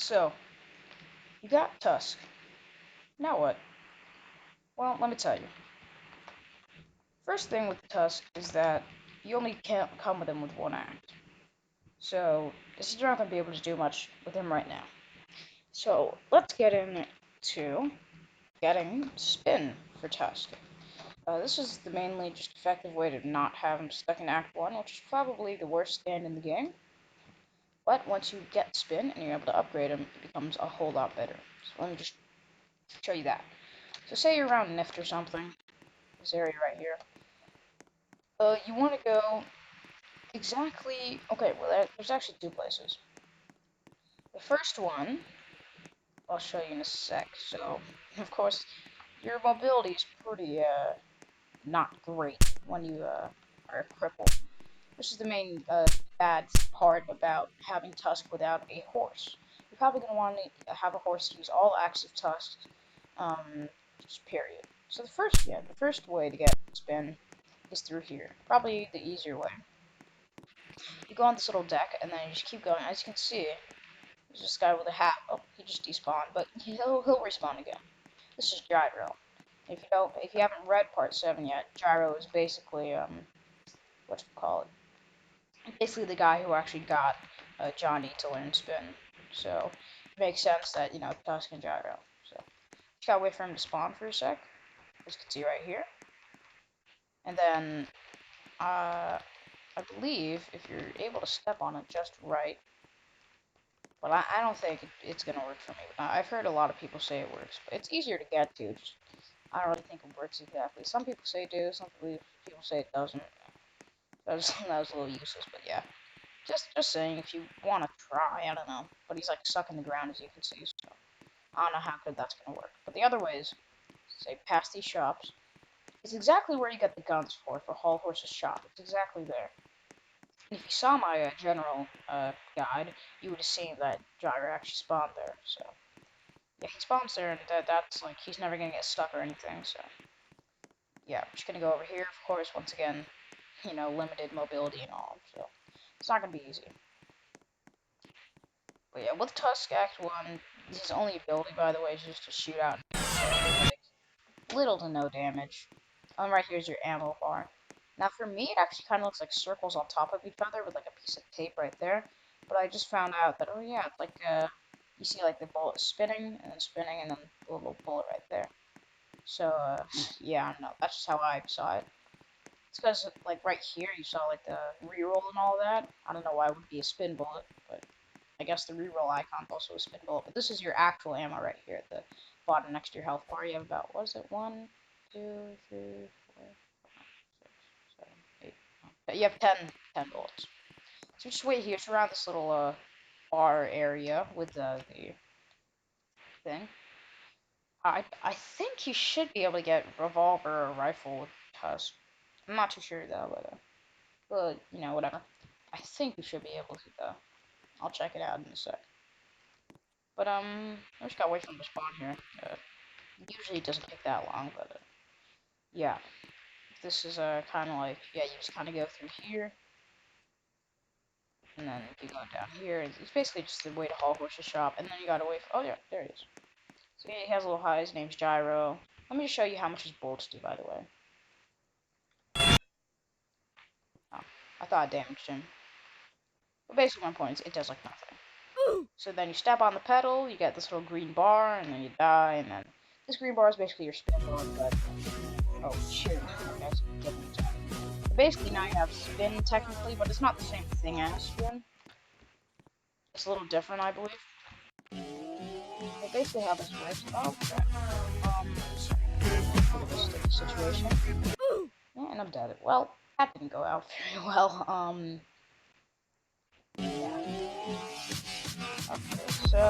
So, you got Tusk. Now what? Well, let me tell you. First thing with Tusk is that you only can't come with him with one act. So, you're not going to be able to do much with him right now. So, let's get into getting Spin for Tusk. This is the mainly just effective way to not have him stuck in Act 1, which is probably the worst stand in the game. But once you get Spin and you're able to upgrade him, it becomes a whole lot better. So let me just show you that. So say you're around Nift or something, this area right here. You want to go exactly... Okay, well, there's actually two places. The first one, I'll show you in a sec. So, of course, your mobility is pretty, not great when you, are crippled. This is the main, bad part about having Tusk without a horse. You're probably going to want to have a horse to use all active Tusks, just period. So the first way to get Spin is through here. Probably the easier way. You go on this little deck, and then you just keep going. As you can see, there's this guy with a hat. Oh, he just despawned, but he'll respawn again. This is Gyro. If you haven't read Part 7 yet, Gyro is basically, what you call it? Basically the guy who actually got Johnny to learn Spin. So, it makes sense that, Tusk and Gyro. So, just gotta wait for him to spawn for a sec. As you can see right here. And then, I believe if you're able to step on it just right, well, I don't think it's gonna work for me. I've heard a lot of people say it works, but it's easier to get to. Just, I don't really think it works exactly. Some people say it does, some people say it doesn't. That was a little useless, but yeah. Just saying, if you want to try, I don't know. But he's like stuck in the ground, as you can see, so I don't know how good that's gonna work. But the other ways, say past these shops, is exactly where you get the guns for Hall Horse's shop. It's exactly there. And if you saw my general guide, you would have seen that Gyro actually spawned there. So yeah, he spawns there, and that's like he's never gonna get stuck or anything. So yeah, I'm just gonna go over here. Of course, once again, limited mobility and all, so it's not gonna be easy. But yeah, with Tusk Act 1, his only ability, by the way, is just to shoot out little to no damage. Right here's your ammo bar. Now for me, it actually kind of looks like circles on top of each other with like a piece of tape right there. But I just found out that, oh yeah, it's like, you see like the bullet spinning, and then the little bullet right there. So, yeah, I don't know, that's just how I saw it. It's because, like, right here, you saw, like, the reroll and all that. I don't know why it would be a spin bullet, but I guess the reroll icon's also a spin bullet. But this is your actual ammo right here at the bottom next to your health bar. You have about, what is it, 1, 2, 3, 4, 5, 6, 7, 8, 9. You have 10 bullets. So just wait here. It's around this little, bar area with the thing. I think you should be able to get revolver or rifle with Tusk. I'm not too sure though, but whatever. I think you should be able to though. I'll check it out in a sec. But I just gotta wait for him to spawn here. Usually it doesn't take that long, but yeah. This is kind of like, yeah, you just kind of go through here, and then you go down here. It's basically just the way to Hall Horse's shop, and then you gotta wait for, oh yeah, there he is. So yeah, he has a little high. His name's Gyro. Let me just show you how much his bullets do, by the way. Oh, I thought I damaged him. But basically, my point is, it does like nothing. So then you step on the pedal, you get this little green bar, and then you die, and then this green bar is basically your spin bar, but oh shit, okay, so basically now you have spin technically, but it's not the same thing as spin. It's a little different, I believe. But basically how this works, oh crap, situation. Yeah, and I'm dead. Well, that didn't go out very well, yeah. Okay, so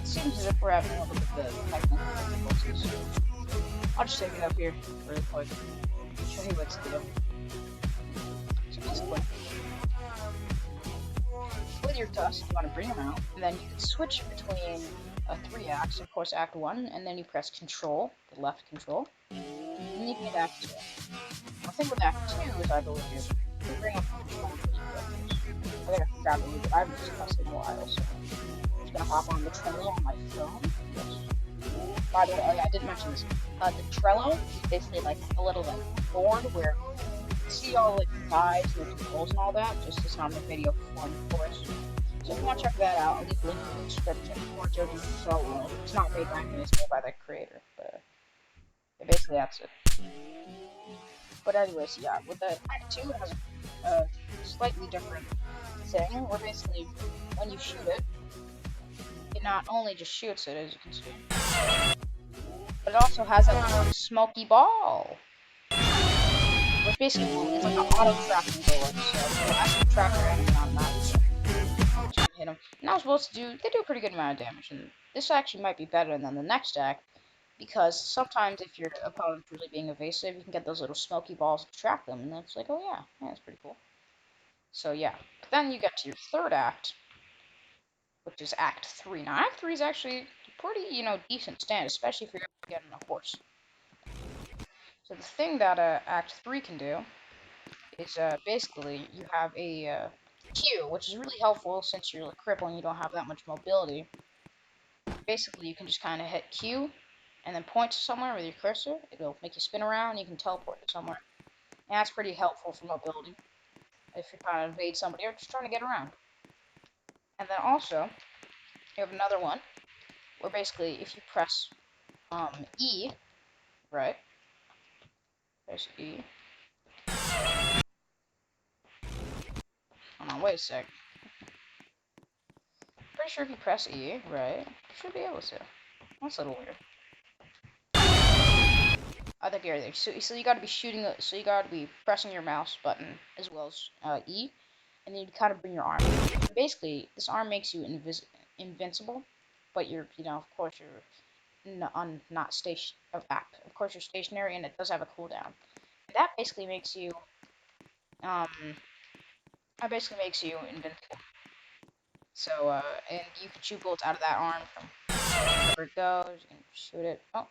it seems as if we're having a little bit of technical difficulties. I'll just take it up here really quick. Show you what's the So basically, with your Tusk, you want to bring them out, and then you can switch between 3 acts, of course, Act 1, and then you press Control, the left Control, and then you can get Act 2. The thing with Act 2 is, I believe, you bring up the control. I think I forgot to leave it. I haven't discussed it in a while, so gonna hop on the Trello on my phone. By the way, oh yeah, I didn't mention this. The Trello is basically like a little like board where you see all like the guides and the tools and all that. Just it's not in the video form, of course. So if you want to check that out, I'll leave a link in the description for JJBW. It's not made by me, it's made by the creator. But basically that's it. But anyways, yeah, with the Act 2, it has a slightly different thing, where basically, when you shoot it, it not only just shoots it, as you can see, but it also has a little smoky ball. Which basically is like an auto-tracking bullet, so you'll actually track your enemy on that. Hit them. And I was supposed to do, they do a pretty good amount of damage, and this actually might be better than the next act, because sometimes if your opponent's really being evasive, you can get those little smoky balls to track them, and it's like, oh yeah, that's pretty cool. So yeah, but then you get to your third act, which is Act 3. Now, Act 3 is actually pretty, decent stand, especially if you're getting a horse. So the thing that Act 3 can do is basically you have a Q, which is really helpful since you're a cripple and you don't have that much mobility. Basically, you can just kind of hit Q and then point to somewhere with your cursor. It'll make you spin around and you can teleport to somewhere. And that's pretty helpful for mobility if you're trying to evade somebody or just trying to get around. And then also, you have another one where basically if you press E, right? Press E. Hold on, wait a sec. Pretty sure if you press E, right, you should be able to. That's a little weird. I think you're there. So you gotta be shooting, so you gotta be pressing your mouse button as well as E, and then you kind of bring your arm. Basically, this arm makes you invincible, but you're, of course you're not station. Of course you're stationary, and it does have a cooldown. And that basically makes you, invincible. So, and you can shoot bullets out of that arm from wherever it goes. You can shoot it. Oh.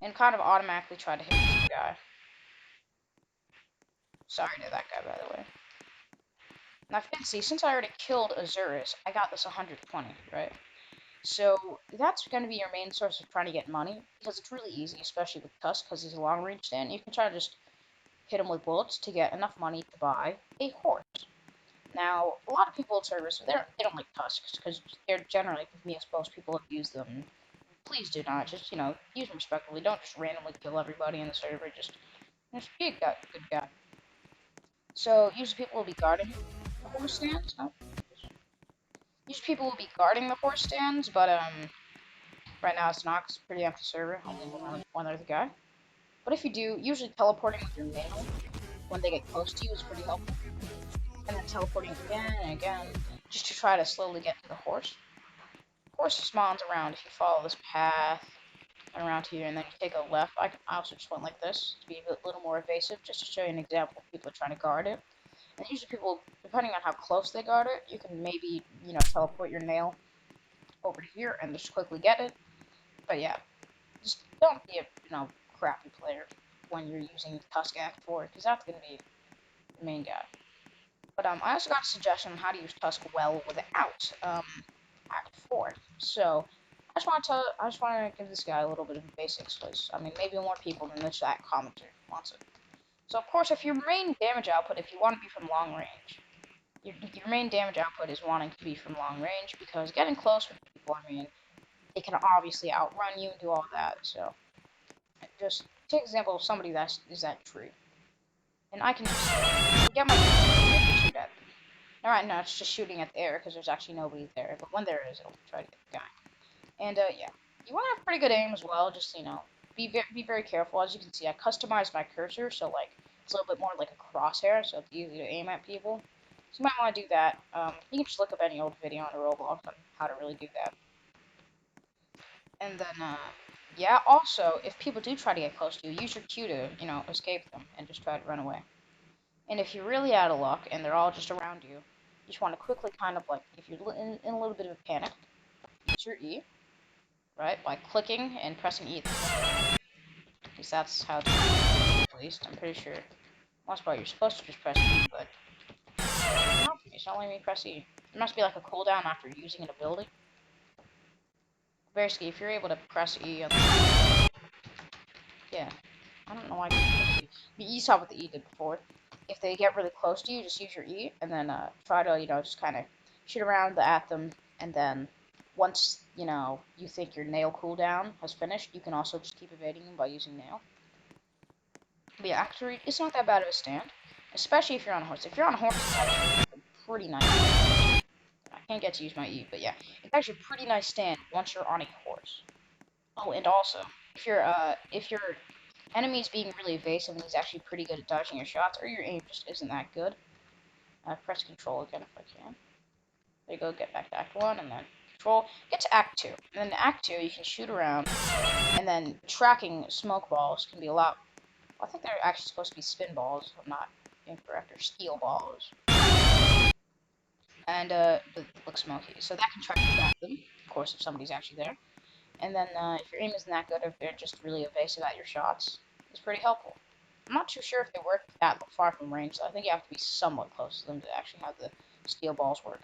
And kind of automatically try to hit this guy. Sorry to that guy, by the way. Now, if you can see, since I already killed Azurus, I got this 120, right? So, that's going to be your main source of trying to get money, because it's really easy, especially with Tusk, because he's a long-range stand. You can try to just hit him with bullets to get enough money to buy a horse. Now, a lot of people at servers, they don't like Tusks, because they're generally, with me exposed, people abuse them. Please do not, just, use them respectfully. Don't just randomly kill everybody in the server, just be a good guy. So, usually people will be guarding the horse stands. No? Usually people will be guarding the horse stands, but right now it's not, 'cause it's a pretty empty server. Only one other guy. But if you do, usually teleporting with your nail when they get close to you is pretty helpful. And then teleporting again and again, just to try to slowly get to the horse. The horse spawns around if you follow this path around here, and then you take a left. I also just went like this to be a little more evasive, just to show you an example of people trying to guard it. And usually people, depending on how close they guard it, you can maybe, teleport your nail over here and just quickly get it. But yeah, just don't be a, crappy player when you're using Tusk Act 4, because that's going to be the main guy. But I also got a suggestion on how to use Tusk well without Act 4. So I just want to give this guy a little bit of basics, because maybe more people than this that commenter wants it. So of course, if your main damage output, if you want to be from long range, your main damage output is wanting to be from long range, because getting close with people, they can obviously outrun you and do all that. So just take an example of somebody that is that tree, and I can just get my shoot at them. Alright, no, it's just shooting at the air, because there's actually nobody there, but when there is, it'll try to get the guy. And yeah, you want to have pretty good aim as well. Just be very careful. As you can see, I customized my cursor, so it's a little bit more like a crosshair, so it's easy to aim at people. So you might want to do that. You can just look up any old video on Roblox on how to really do that. And then, yeah, also, if people do try to get close to you, use your Q to, escape them and just try to run away. And if you're really out of luck and they're all just around you, you just want to quickly kind of if you're in a little bit of a panic, use your E, right, by clicking and pressing E. Because that's how it's at least, I'm pretty sure. Most part, you're supposed to just press E, but no, it's not letting me press E. There must be like a cooldown after using an ability. Basically, if you're able to press E on the... Yeah. I don't know why I didn't press E. You saw what the E did before. If they get really close to you, just use your E, and then try to, just kind of shoot around at them, and then once, you think your nail cooldown has finished, you can also just keep evading them by using nail. But yeah, actually, it's not that bad of a stand, especially if you're on a horse. If you're on a horse, it's actually pretty nice. I can't get to use my E, but yeah, it's actually a pretty nice stand once you're on a horse. Oh, and also, if your enemy's being really evasive and he's actually pretty good at dodging your shots, or your aim just isn't that good, press Control again if I can. There you go, get back to Act 1, and then Control, get to Act 2. And then in Act 2, you can shoot around, and then tracking smoke balls can be a lot... I think they're actually supposed to be spin balls, if I'm not incorrect, or steel balls. And, they look smoky, so that can try to trap them, of course, if somebody's actually there. And then, if your aim isn't that good, if they're just really evasive at your shots, it's pretty helpful. I'm not too sure if they work that far from range, so I think you have to be somewhat close to them to actually have the steel balls work.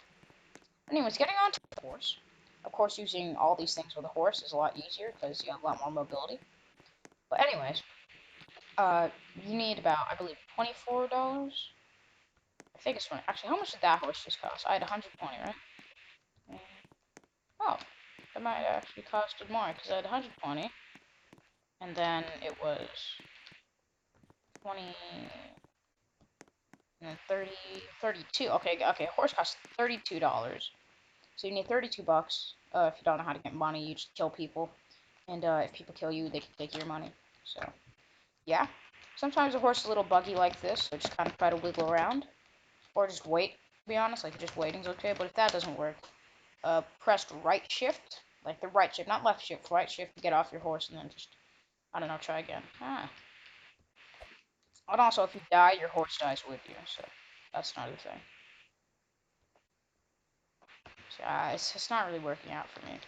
Anyways, getting on to the horse. Of course, using all these things with a horse is a lot easier because you have a lot more mobility. But anyways, you need about, I believe, $24. I think it's 20. Actually, how much did that horse just cost? I had 120, right? Oh, that might actually costed more because I had 120, and then it was 20, and then 30, 32. Okay, a horse costs $32. So you need 32 bucks. If you don't know how to get money, you just kill people. And if people kill you, they can take your money. So, yeah. Sometimes a horse is a little buggy like this, so just kind of try to wiggle around. Or just wait, to be honest. Like, just waiting's okay. But if that doesn't work, press right shift. Like the right shift, not left shift. Right shift to get off your horse and then just, I don't know, try again. And also, if you die, your horse dies with you. So, that's another thing. So, it's not really working out for me.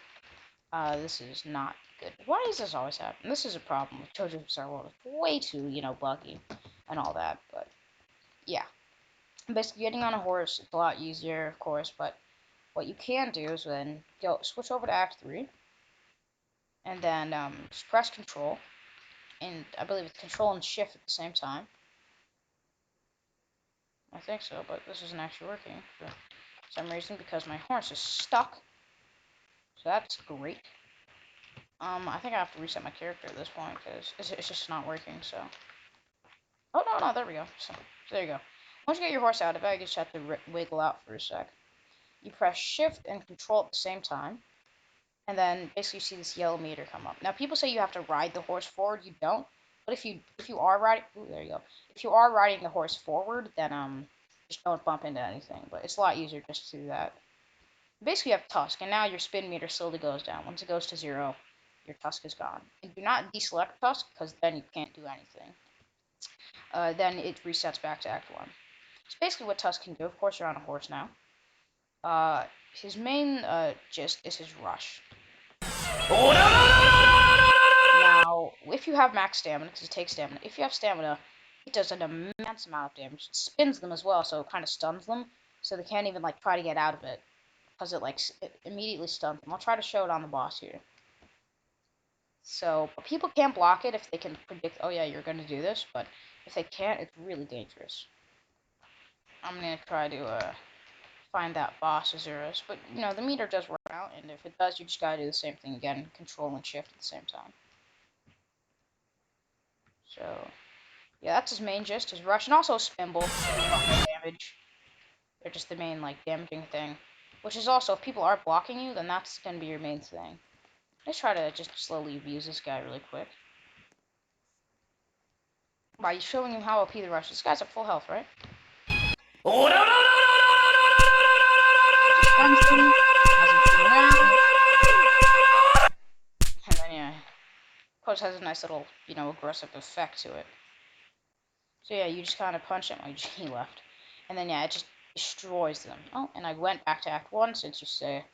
This is not good. Why does this always happen? This is a problem with JoJo's Bizarre World. It's way too, buggy and all that, but yeah. Basically, getting on a horse is a lot easier, of course, but what you can do is then switch over to Act 3, and then just press Control, and I believe it's Control and Shift at the same time. I think so, but this isn't actually working for some reason because my horse is stuck, so that's great. I think I have to reset my character at this point because it's just not working, so. Oh, no, there we go. So there you go. Once you get your horse out of it, you just have to wiggle out for a sec. You press Shift and Control at the same time, and then basically you see this yellow meter come up. Now, people say you have to ride the horse forward. You don't. But if you are riding... Ooh, there you go. If you are riding the horse forward, then, just don't bump into anything. But it's a lot easier just to do that. Basically, you have Tusk, and now your spin meter slowly goes down. Once it goes to 0, your Tusk is gone. And do not deselect Tusk, because then you can't do anything. Then it resets back to Act 1. It's basically what Tusk can do. Of course, you're on a horse now. His main gist is his rush. Now, if you have max stamina, because it takes stamina, if you have stamina, it does an immense amount of damage. It spins them as well, so it kind of stuns them, so they can't even, try to get out of it, because it immediately stuns them. I'll try to show it on the boss here. So, people can block it if they can predict, oh yeah, you're going to do this, but if they can't, it's really dangerous. I'm going to try to, find that boss Azurus, but, the meter does work out, and if it does, you just gotta do the same thing again, Control and Shift at the same time. So, yeah, that's his main gist, his rush, and also Spimble, damage. They're just the main, damaging thing. Which is also, if people are blocking you, then that's gonna be your main thing. Let's try to just slowly abuse this guy really quick. By showing him how OP the rush. This guy's at full health, right? And then, yeah, of course, has a nice little, aggressive effect to it. So yeah, you just kind of punch him. He left. And then, yeah, it just destroys them. Oh, and I went back to Act 1 since you say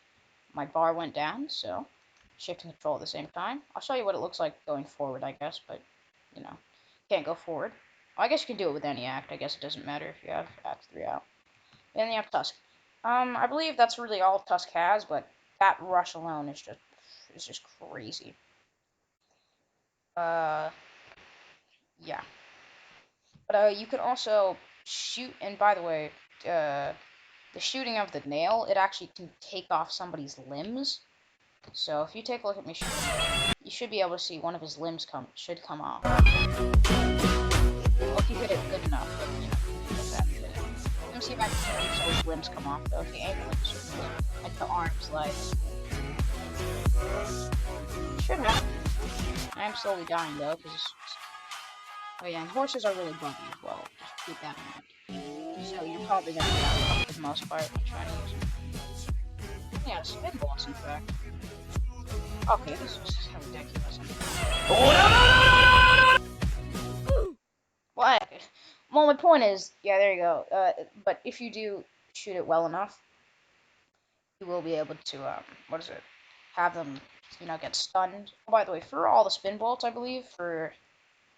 my bar went down, so Shift and Control at the same time. I'll show you what it looks like going forward, I guess, but, can't go forward. Well, I guess you can do it with any act. I guess it doesn't matter if you have Act 3 out. And then you have Tusk. I believe that's really all Tusk has, but that rush alone is just crazy. Uh, yeah. But you can also shoot, and by the way, the shooting of the nail, it actually can take off somebody's limbs. So if you take a look at me shooting, you should be able to see one of his limbs should come off. Well, if you hit it good enough, but, you know, that's it. Let me see if I can make so his limbs come off, though. If you aim like the arms, legs. Should have. I'm slowly dying, though, because... Oh yeah, and horses are really buggy as well. Just keep that in mind. So you're probably going to be out for the most part if you try to use them. Yeah, spin bullets, in fact. Okay, this is just ridiculous. What? Well, my point is, yeah, there you go. But if you do shoot it well enough, you will be able to, what is it? Have them, you know, get stunned. Oh, by the way, for all the spin bullets, I believe, I'm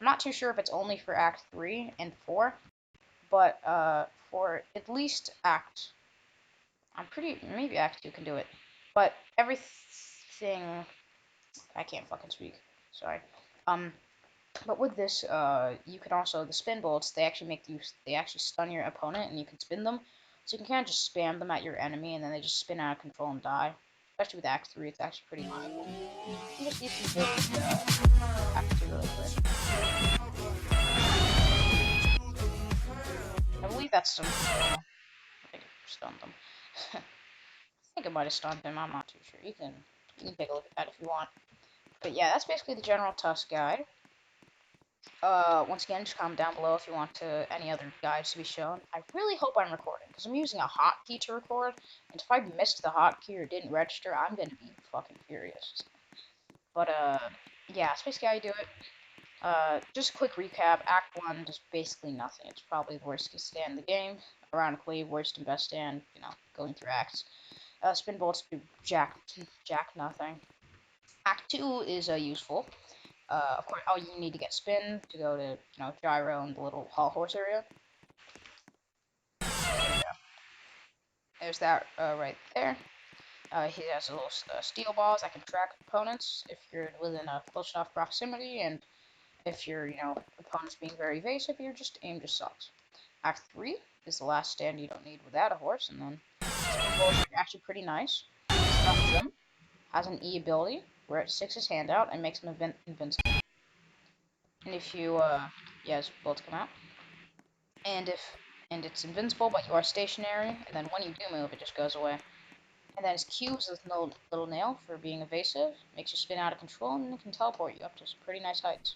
not too sure if it's only for Act 3 and 4, but, for at least maybe Act 2 can do it. But everything, I can't fucking speak, sorry. But with this, you can also, the spin bullets, they actually stun your opponent, and you can spin them. So you can kind of just spam them at your enemy, and then they just spin out of control and die. Especially with Act 3, it's actually pretty viable. You just need to build Act 2 really quick. I believe that's some... I think it stunned them. I think it might have stunned him, I'm not too sure. You can take a look at that if you want. But yeah, that's basically the general Tusk guide. Once again, just comment down below if you want any other guides to be shown. I really hope I'm recording, because I'm using a hotkey to record, and if I missed the hotkey or didn't register, I'm gonna be fucking furious. But, yeah, that's basically how you do it. Just a quick recap, Act 1 does basically nothing. It's probably the worst stand in the game. Ironically, worst and best stand, you know, going through acts. Spin bullets do jack nothing. Act 2 is, useful. Of course, you need to get spin to go to, you know, gyro and the little hall horse area. There's that right there. He has little steel balls that can track opponents if you're within a close enough proximity, and if your, you know, opponent's being very evasive, your aim just sucks. Act 3 is the last stand you don't need without a horse, and then spin bullets are actually pretty nice. Stuns him, has an E ability where it sticks his hand out and makes him invincible. And if you, his bullets come out. And it's invincible, but you are stationary, and then when you do move, it just goes away. And then his Q is this little nail for being evasive, makes you spin out of control, and it can teleport you up to some pretty nice heights.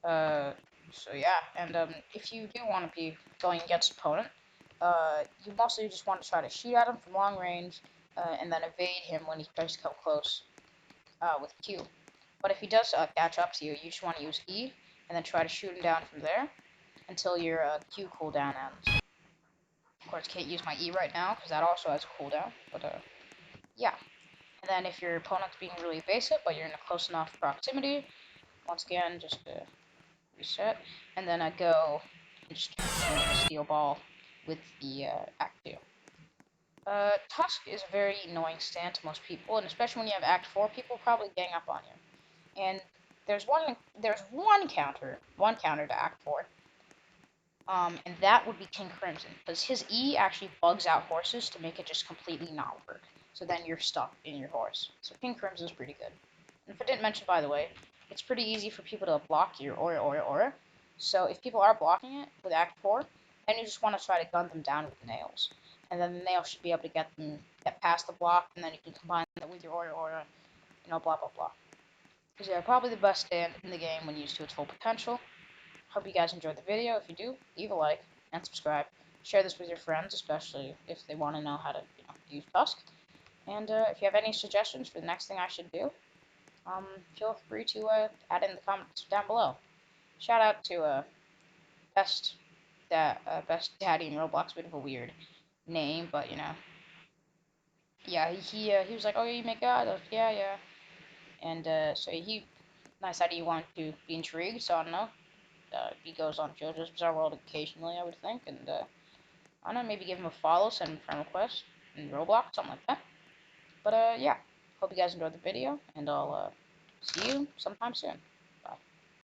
So yeah, and if you do want to be going against opponent, you mostly just want to try to shoot at him from long range, and then evade him when he tries to come close, with Q. But if he does catch up to you, you just want to use E, and then try to shoot him down from there, until your Q cooldown ends. Of course, can't use my E right now, because that also has a cooldown, but yeah. And then if your opponent's being really evasive, but you're in a close enough proximity, once again, just reset, and then I go and just the steel ball with the Act 2. Tusk is a very annoying stand to most people, and especially when you have Act 4, people probably gang up on you. And there's one counter to Act 4, and that would be King Crimson, because his E actually bugs out horses to make it just completely not work. So then you're stuck in your horse. So King Crimson is pretty good. And if I didn't mention, by the way, it's pretty easy for people to block your aura. So if people are blocking it with Act 4, then you just want to try to gun them down with the nails. And then the nails should be able to get past the block, and then you can combine that with your aura, you know, blah blah blah. So yeah, probably the best stand in the game when used to its full potential. Hope you guys enjoyed the video. If you do, leave a like and subscribe. Share this with your friends, especially if they want to know how to, you know, use Tusk. And if you have any suggestions for the next thing I should do, feel free to add in the comments down below. Shout out to best daddy in Roblox. Bit of a weird name, but you know, yeah, he was like, oh, you make God, yeah, and so he nice that he wanted to be intrigued. So I don't know. He goes on JoJo's Bizarre World occasionally, I would think, and I don't know, maybe give him a follow, send him a friend request. in Roblox, something like that. But yeah, hope you guys enjoyed the video, and I'll see you sometime soon.